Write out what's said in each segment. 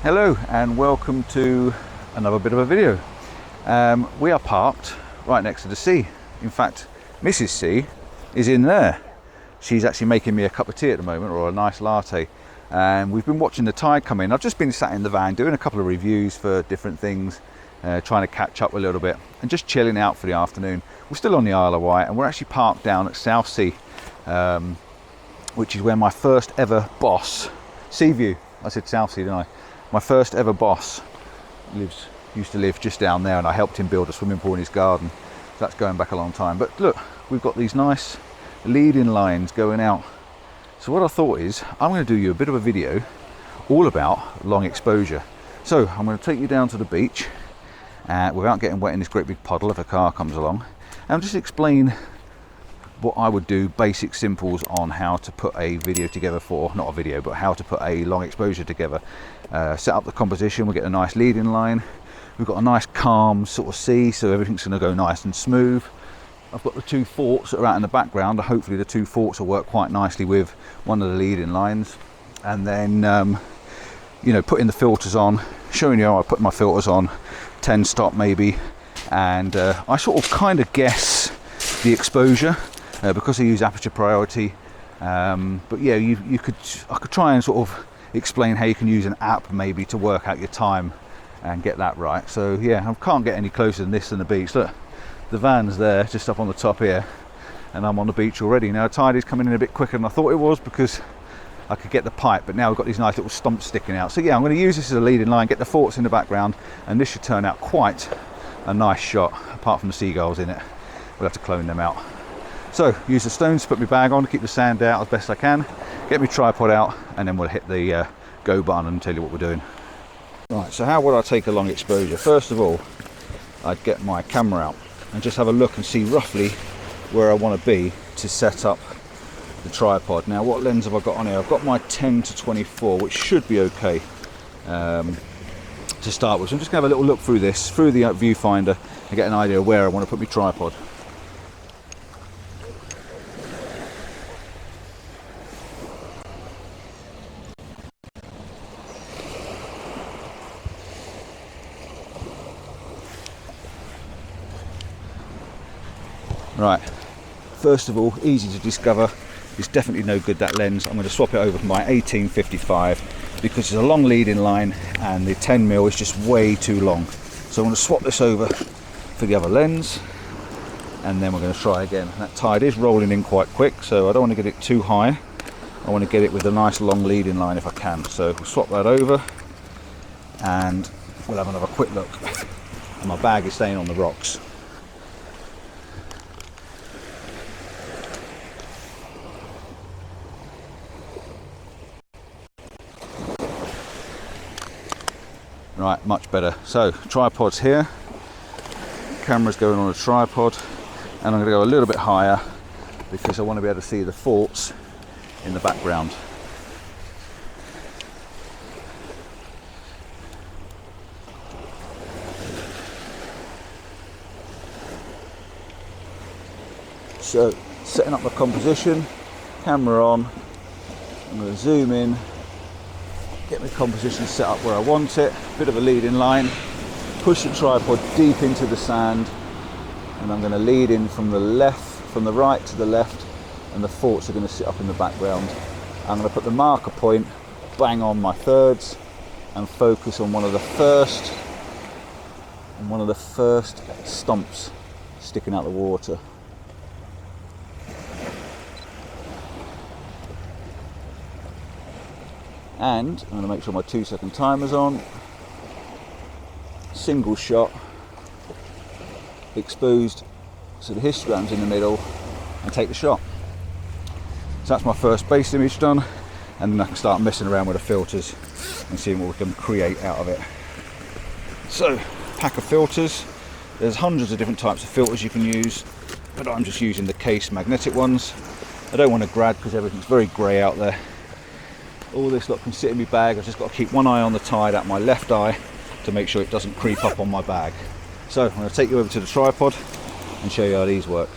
Hello and welcome to another bit of a video. We are parked right next to the sea. In fact, Mrs. C is in there. She's actually making me a cup of tea at the moment, or a nice latte. And we've been watching the tide come in. I've just been sat in the van doing a couple of reviews for different things, trying to catch up a little bit and just chilling out for the afternoon. We're still on the Isle of Wight and we're actually parked down at Southsea, which is where my first ever boss, Seavie, I said Southsea, didn't I? My first ever boss used to live just down there, and I helped him build a swimming pool in his garden. So that's going back a long time. But look, we've got these nice leading lines going out. So what I thought is, I'm going to do you a bit of a video all about long exposure. So I'm going to take you down to the beach without getting wet in this great big puddle if a car comes along, and just explain what I would do, basic simples on how to put a video together for, not a video, but how to put a long exposure together. Set up the composition, we'll get a nice leading line. We've got a nice calm sort of sea, so everything's going to go nice and smooth. I've got the two forts that are out in the background. Hopefully the two forts will work quite nicely with one of the leading lines. And then, you know, putting the filters on, showing you how I put my filters on, 10 stop maybe. And I sort of kind of guess the exposure because I use Aperture priority. But yeah, I could try and sort of explain how you can use an app maybe to work out your time and get that right. So yeah, I can't get any closer than this than the beach. Look, the van's there just up on the top here and I'm on the beach already. Now the tide is coming in a bit quicker than I thought it was because I could get the pipe, but now we've got these nice little stumps sticking out. So yeah, I'm going to use this as a leading line, get the forts in the background, and this should turn out quite a nice shot, apart from the seagulls in it. We'll have to clone them out. So use the stones to put my bag on to keep the sand out as best I can, get my tripod out, and then we'll hit the go button and tell you what we're doing. Right, so how would I take a long exposure? First of all, I'd get my camera out and just have a look and see roughly where I want to be to set up the tripod. Now what lens have I got on here? I've got my 10 to 24, which should be okay to start with. So I'm just going to have a little look through this, through the viewfinder, and get an idea of where I want to put my tripod. Right, first of all, easy to discover, it's definitely no good, that lens. I'm going to swap it over for my 18-55 because it's a long leading line and the 10mm is just way too long. So I'm going to swap this over for the other lens and then we're going to try again. That tide is rolling in quite quick, so I don't want to get it too high. I want to get it with a nice long leading line if I can. So we'll swap that over and we'll have another quick look. And my bag is staying on the rocks. Right, much better. So tripod's here, camera's going on a tripod, and I'm going to go a little bit higher because I want to be able to see the forts in the background. So setting up my composition, camera on, I'm going to zoom in, get my composition set up where I want it, bit of a leading line, push the tripod deep into the sand, and I'm going to lead in from the right to the left, and the forts are going to sit up in the background. I'm going to put the marker point bang on my thirds and focus on one of the first stumps sticking out the water. And I'm going to make sure my 2-second timer's on. Single shot, exposed so the histogram's in the middle, and take the shot. So that's my first base image done, and then I can start messing around with the filters and seeing what we can create out of it. So, pack of filters. There's hundreds of different types of filters you can use, but I'm just using the case magnetic ones. I don't want to grad because everything's very grey out there. All this lot can sit in my bag. I've just got to keep one eye on the tide at my left eye to make sure it doesn't creep up on my bag. So I'm going to take you over to the tripod and show you how these work.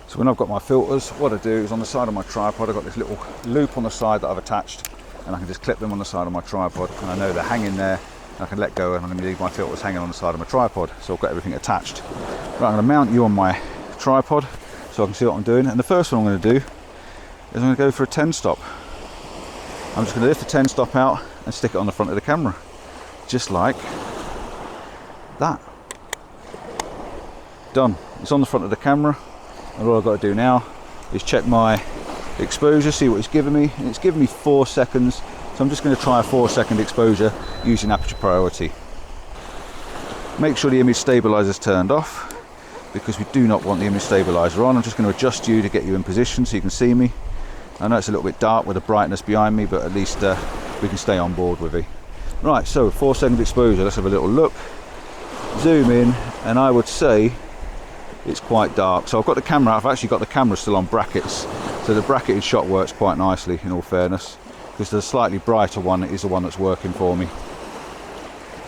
So when I've got my filters, what I do is on the side of my tripod I've got this little loop on the side that I've attached and I can just clip them on the side of my tripod, and I know they're hanging there, and I can let go, and I'm going to leave my filters hanging on the side of my tripod, so I've got everything attached. Right, I'm going to mount you on my tripod so I can see what I'm doing, and the first one I'm going to do is I'm going to go for a 10 stop. I'm just going to lift the 10 stop out and stick it on the front of the camera, just like that. Done. It's on the front of the camera, and all I've got to do now is check my exposure, see what it's giving me, and it's giving me 4 seconds, so I'm just going to try a 4-second exposure using aperture priority. Make sure the image stabilizer is turned off, because we do not want the image stabilizer on. I'm just going to adjust you to get you in position so you can see me. I know it's a little bit dark with the brightness behind me, but at least we can stay on board with it. Right, so 4-second exposure, let's have a little look. Zoom in, and I would say it's quite dark. So I've got the camera, I've actually got the camera still on brackets, so the bracketed shot works quite nicely, in all fairness, because the slightly brighter one is the one that's working for me.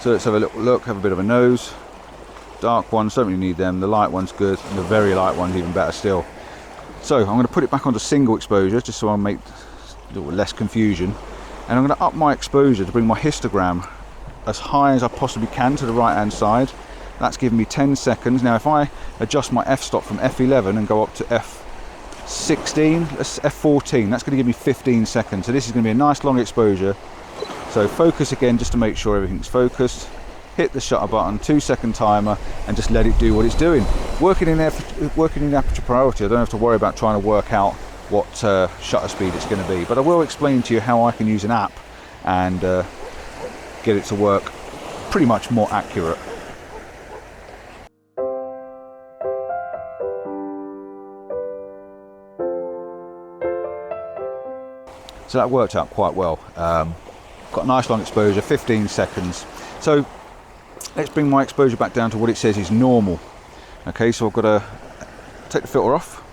So let's have a little look, have a bit of a nose. Dark ones, don't really need them, the light one's good, and the very light one's even better still. So I'm going to put it back onto single exposure, just so I'll make a little less confusion, and I'm going to up my exposure to bring my histogram as high as I possibly can to the right hand side. That's giving me 10 seconds. Now if I adjust my f-stop from f11 and go up to f16, f14, that's going to give me 15 seconds. So this is going to be a nice long exposure. So focus again just to make sure everything's focused. Hit the shutter button, 2-second timer, and just let it do what it's doing. Working in aperture priority, I don't have to worry about trying to work out what shutter speed it's going to be. But I will explain to you how I can use an app and get it to work pretty much more accurate. So that worked out quite well. Got a nice long exposure, 15 seconds. So let's bring my exposure back down to what it says is normal. Okay, so I've got to take the filter off.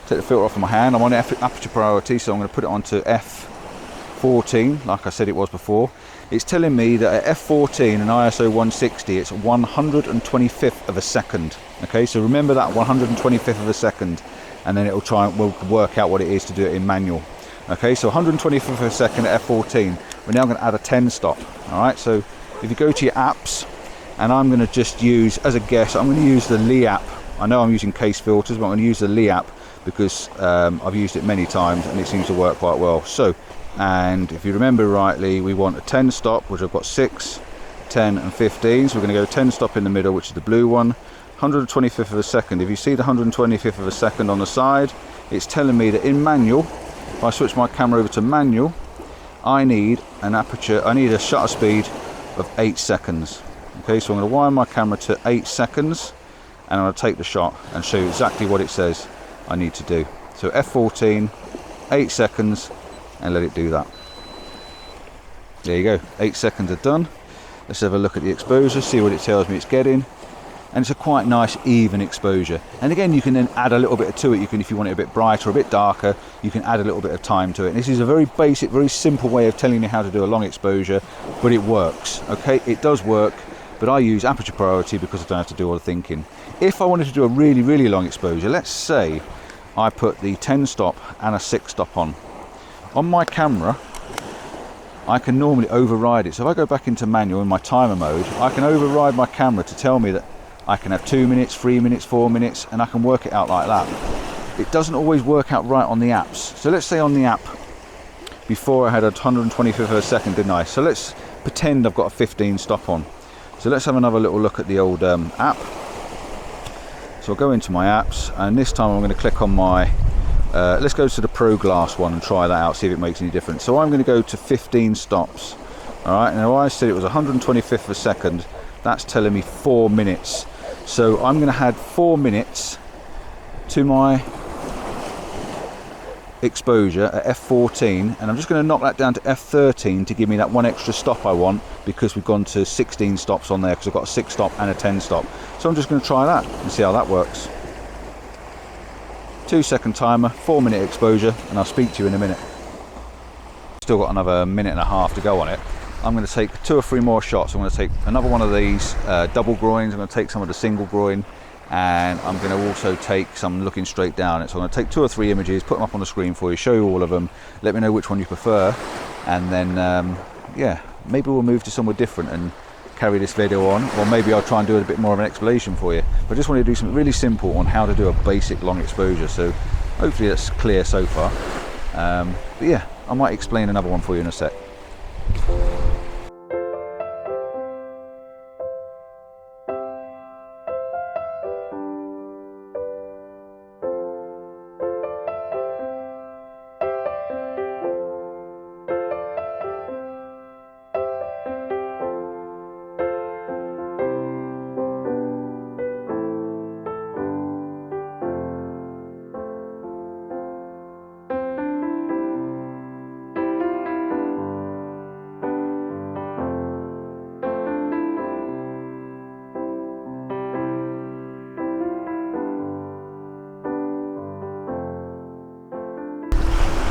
Take the filter off of my hand. I'm on aperture priority, so I'm going to put it onto f14, like I said it was before. It's telling me that at f14 and ISO 160, it's 125th of a second. Okay, so remember that, 125th of a second, and then it'll try and we'll work out what it is to do it in manual. Okay, so 125th of a second at f14. We're now going to add a 10 stop. All right, so if you go to your apps, and I'm going to just use, as a guess, I'm going to use the Lee app. I know I'm using case filters, but I'm going to use the Lee app because I've used it many times and it seems to work quite well. So, and if you remember rightly, we want a 10 stop, which I've got 6, 10 and 15. So we're going to go 10 stop in the middle, which is the blue one. 125th of a second. If you see the 125th of a second on the side, it's telling me that in manual, if I switch my camera over to manual, I need an aperture, I need a shutter speed of 8 seconds. Okay, so I'm going to wind my camera to 8 seconds, and I'm going to take the shot and show you exactly what it says I need to do. So f14, 8 seconds, and let it do that. There you go, 8 seconds are done. Let's have a look at the exposure, see what it tells me it's getting. And it's a quite nice even exposure. And again, you can then add a little bit to it. You can, if you want it a bit brighter, a bit darker, you can add a little bit of time to it. And this is a very basic, very simple way of telling you how to do a long exposure, but it works. Okay, it does work, but I use aperture priority because I don't have to do all the thinking. If I wanted to do a really, really long exposure, let's say I put the 10 stop and a 6 stop on my camera, I can normally override it. So if I go back into manual in my timer mode, I can override my camera to tell me that I can have 2 minutes, 3 minutes, 4 minutes, and I can work it out like that. It doesn't always work out right on the apps. So let's say on the app, before I had a 125th of a second, didn't I? So let's pretend I've got a 15 stop on. So let's have another little look at the old app. So I'll go into my apps, and this time I'm going to click on my, let's go to the Pro Glass one and try that out, see if it makes any difference. So I'm going to go to 15 stops. All right, now I said it was 125th of a second. That's telling me 4 minutes. So I'm going to add 4 minutes to my exposure at f14, and I'm just going to knock that down to f13 to give me that one extra stop I want, because we've gone to 16 stops on there because I've got a 6 stop and a 10 stop. So I'm just going to try that and see how that works. 2-second timer, 4 minute exposure, and I'll speak to you in a minute. Still got another minute and a half to go on it. I'm going to take 2 or 3 more shots. I'm going to take another one of these double groins. I'm going to take some of the single groin, and I'm going to also take some looking straight down it. So I'm going to take 2 or 3 images, put them up on the screen for you, show you all of them, let me know which one you prefer, and then yeah, maybe we'll move to somewhere different and carry this video on, or maybe I'll try and do a bit more of an explanation for you. But I just wanted to do something really simple on how to do a basic long exposure, so hopefully that's clear so far. But yeah, I might explain another one for you in a sec.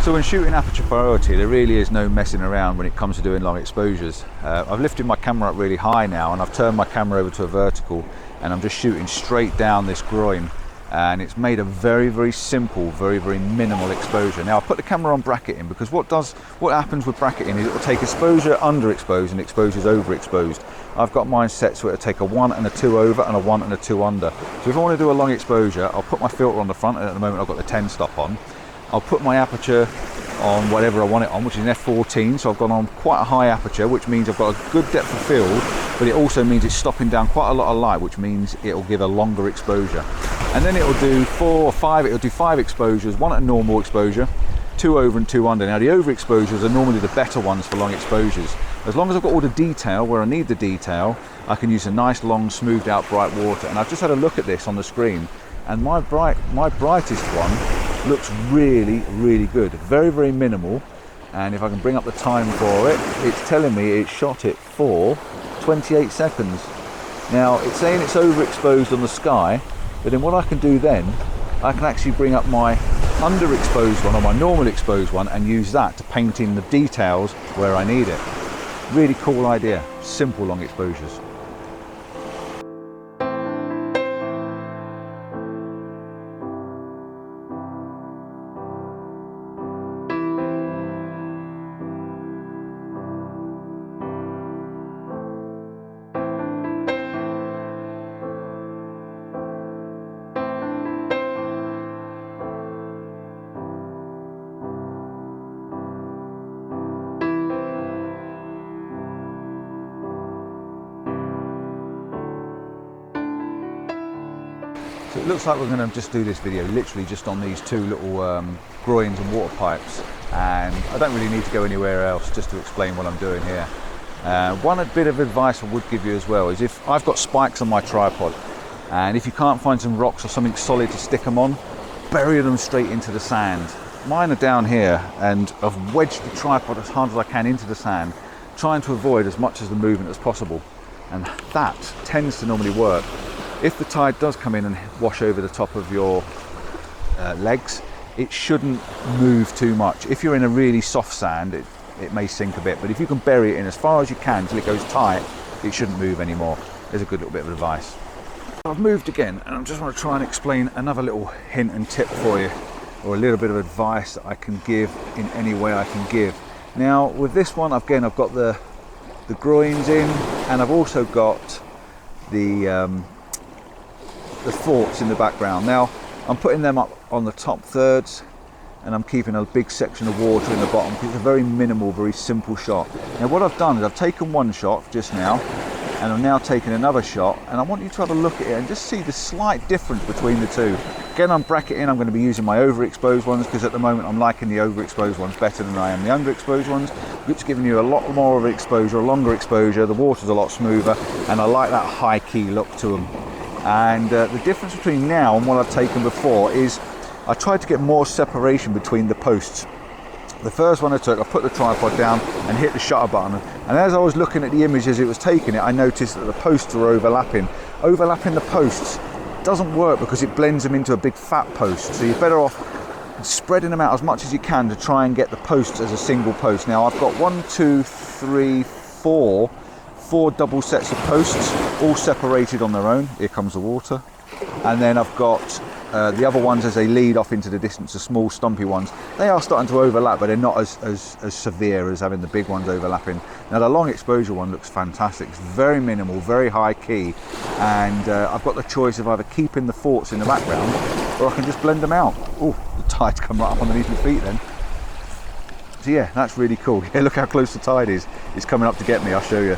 So when shooting aperture priority, there really is no messing around when it comes to doing long exposures. I've lifted my camera up really high now, and I've turned my camera over to a vertical, and I'm just shooting straight down this groin, and it's made a very, very simple, very, very minimal exposure. Now I put the camera on bracketing because what happens with bracketing is it will take exposure underexposed and exposures overexposed. I've got mine set so it'll take a 1 and a 2 over and a 1 and a 2 under. So if I want to do a long exposure, I'll put my filter on the front, and at the moment I've got the 10 stop on. I'll put my aperture on whatever I want it on, which is an f14, so I've gone on quite a high aperture, which means I've got a good depth of field, but it also means it's stopping down quite a lot of light, which means it'll give a longer exposure. And then it'll do 4 or 5, it'll do 5 exposures, 1 at normal exposure, 2 over and 2 under. Now the over exposures are normally the better ones for long exposures. As long as I've got all the detail where I need the detail, I can use a nice long smoothed out bright water. And I've just had a look at this on the screen, and my brightest one looks really, really good. Very, very minimal. And if I can bring up the time for it, it's telling me it shot it for 28 seconds. Now it's saying it's overexposed on the sky, but then what I can do then, I can actually bring up my underexposed one or my normal exposed one and use that to paint in the details where I need it. Really cool idea. Simple long exposures. So it looks like we're going to just do this video literally just on these two little groins and water pipes, and I don't really need to go anywhere else just to explain what I'm doing here. One bit of advice I would give you as well is if I've got spikes on my tripod, and if you can't find some rocks or something solid to stick them on, bury them straight into the sand. Mine are down here, and I've wedged the tripod as hard as I can into the sand, trying to avoid as much of the movement as possible, and that tends to normally work. If the tide does come in and wash over the top of your legs, it shouldn't move too much. If you're in a really soft sand, it may sink a bit, but if you can bury it in as far as you can till it goes tight, it shouldn't move anymore. There's a good little bit of advice. I've moved again, and I just want to try and explain another little hint and tip for you, or a little bit of advice that I can give in any way I can give. Now with this one, again, I've got the groins in, and I've also got the thoughts in the background. Now I'm putting them up on the top thirds, and I'm keeping a big section of water in the bottom because it's a very minimal, very simple shot. Now what I've done is I've taken one shot just now, and I'm now taking another shot, and I want you to have a look at it and just see the slight difference between the two. Again, I'm bracketing. I'm going to be using my overexposed ones because at the moment I'm liking the overexposed ones better than I am the underexposed ones. It's giving you a lot more of exposure, a longer exposure, the water's a lot smoother, and I like that high key look to them. And the difference between now and what I've taken before is I tried to get more separation between the posts. The first one I took, I put the tripod down and hit the shutter button, and as I was looking at the image as it was taking it, I noticed that the posts were overlapping. Overlapping the posts doesn't work because it blends them into a big fat post, so you're better off spreading them out as much as you can to try and get the posts as a single post. Now I've got 4 double sets of posts, all separated on their own. Here comes the water. And then I've got The other ones, as they lead off into the distance, the small stumpy ones, they are starting to overlap, but they're not as severe as having the big ones overlapping. Now the long exposure one looks fantastic. It's very minimal, very high key, and I've got the choice of either keeping the forts in the background or I can just blend them out. Oh, the tide's come right up underneath my feet then. So yeah, that's really cool. Yeah, look how close the tide is. It's coming up to get me, I'll show you.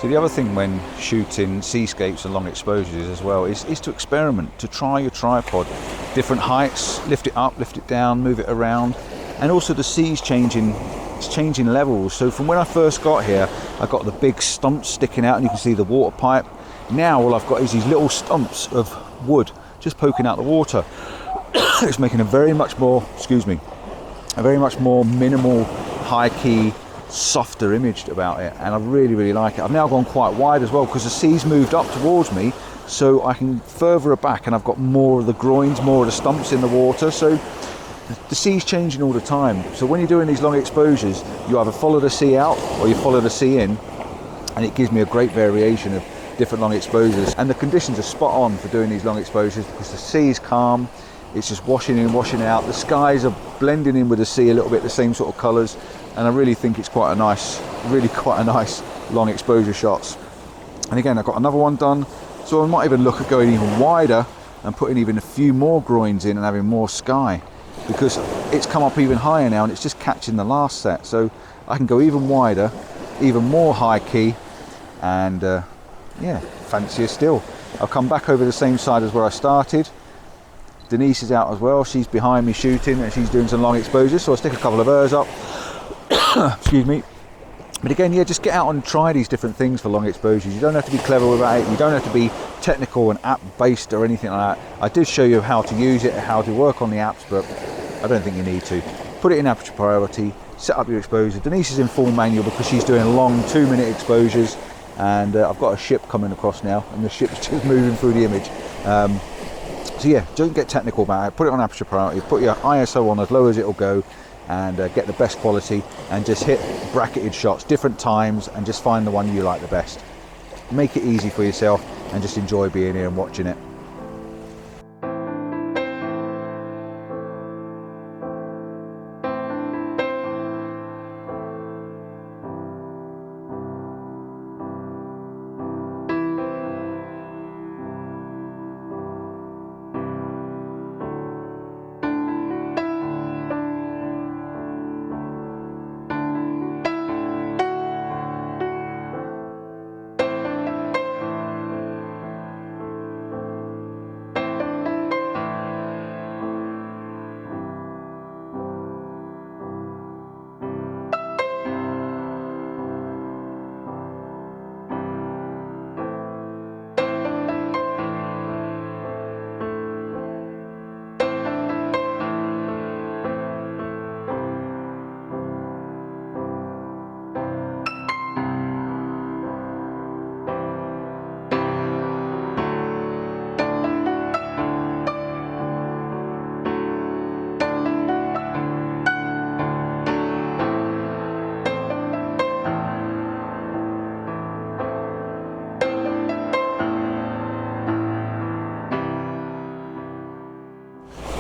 So the other thing when shooting seascapes and long exposures as well is to experiment, to try your tripod, different heights, lift it up, lift it down, move it around, and also the sea's changing levels. So from when I first got here, I got the big stumps sticking out and you can see the water pipe. Now all I've got is these little stumps of wood just poking out the water. It's making a very much more minimal, high key, softer image about it, and I really like it. I've now gone quite wide as well because the sea's moved up towards me, so I can further it back and I've got more of the groins, more of the stumps in the water. So the sea's changing all the time. So when you're doing these long exposures, you either follow the sea out or you follow the sea in, and it gives me a great variation of different long exposures. And the conditions are spot on for doing these long exposures because the sea's calm, it's just washing in, washing out. The skies are blending in with the sea a little bit, the same sort of colours, and I really think it's quite a nice long exposure shots. And again, I've got another one done, so I might even look at going even wider and putting even a few more groins in and having more sky, because it's come up even higher now and it's just catching the last set. So I can go even wider, even more high key, and yeah, fancier still. I'll come back over the same side as where I started. Denise is out as well, she's behind me shooting and she's doing some long exposures, so I'll stick a couple of hers up. Excuse me. But again, yeah, just get out and try these different things for long exposures. You don't have to be clever about it, you don't have to be technical and app based or anything like that. I did show you how to use it, how to work on the apps, but I don't think you need to. Put it in aperture priority, set up your exposure. Denise is in full manual because she's doing long 2-minute exposures, and I've got a ship coming across now and the ship's just moving through the image. So yeah, don't get technical about it. Put it on aperture priority, put your ISO on as low as it'll go, and get the best quality, and just hit bracketed shots different times and just find the one you like the best. Make it easy for yourself and just enjoy being here and watching it.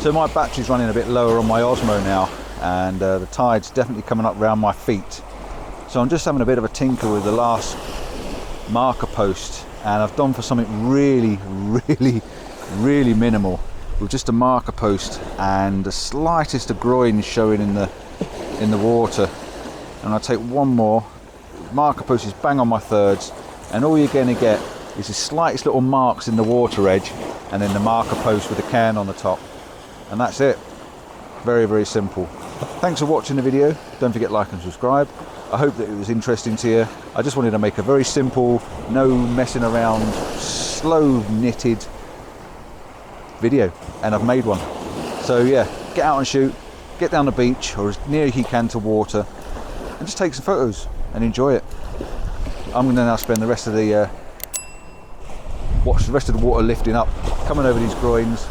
So my battery's running a bit lower on my Osmo now, and the tide's definitely coming up around my feet. So I'm just having a bit of a tinker with the last marker post, and I've gone for something really minimal with just a marker post and the slightest of groin showing in the water. And I'll take one more. Marker post is bang on my thirds, and all you're going to get is the slightest little marks in the water edge, and then the marker post with the can on the top. And that's it. Very simple. Thanks for watching the video. Don't forget to like and subscribe. I hope that it was interesting to you. I just wanted to make a very simple, no messing around, slow knitted video, and I've made one. So yeah, get out and shoot, get down the beach or as near as you can to water, and just take some photos and enjoy it. I'm going to now spend the rest of the watch the rest of the water lifting up, coming over these groins,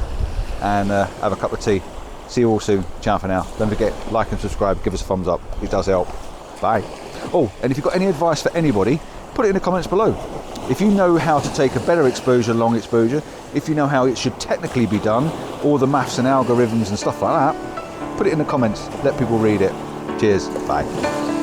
and have a cup of tea. See you all soon. Ciao for now. Don't forget, like and subscribe, give us a thumbs up, it does help. Bye. Oh, and if you've got any advice for anybody, put it in the comments below. If you know how to take a better exposure, long exposure, if you know how it should technically be done, all the maths and algorithms and stuff like that, put it in the comments, let people read it. Cheers, bye.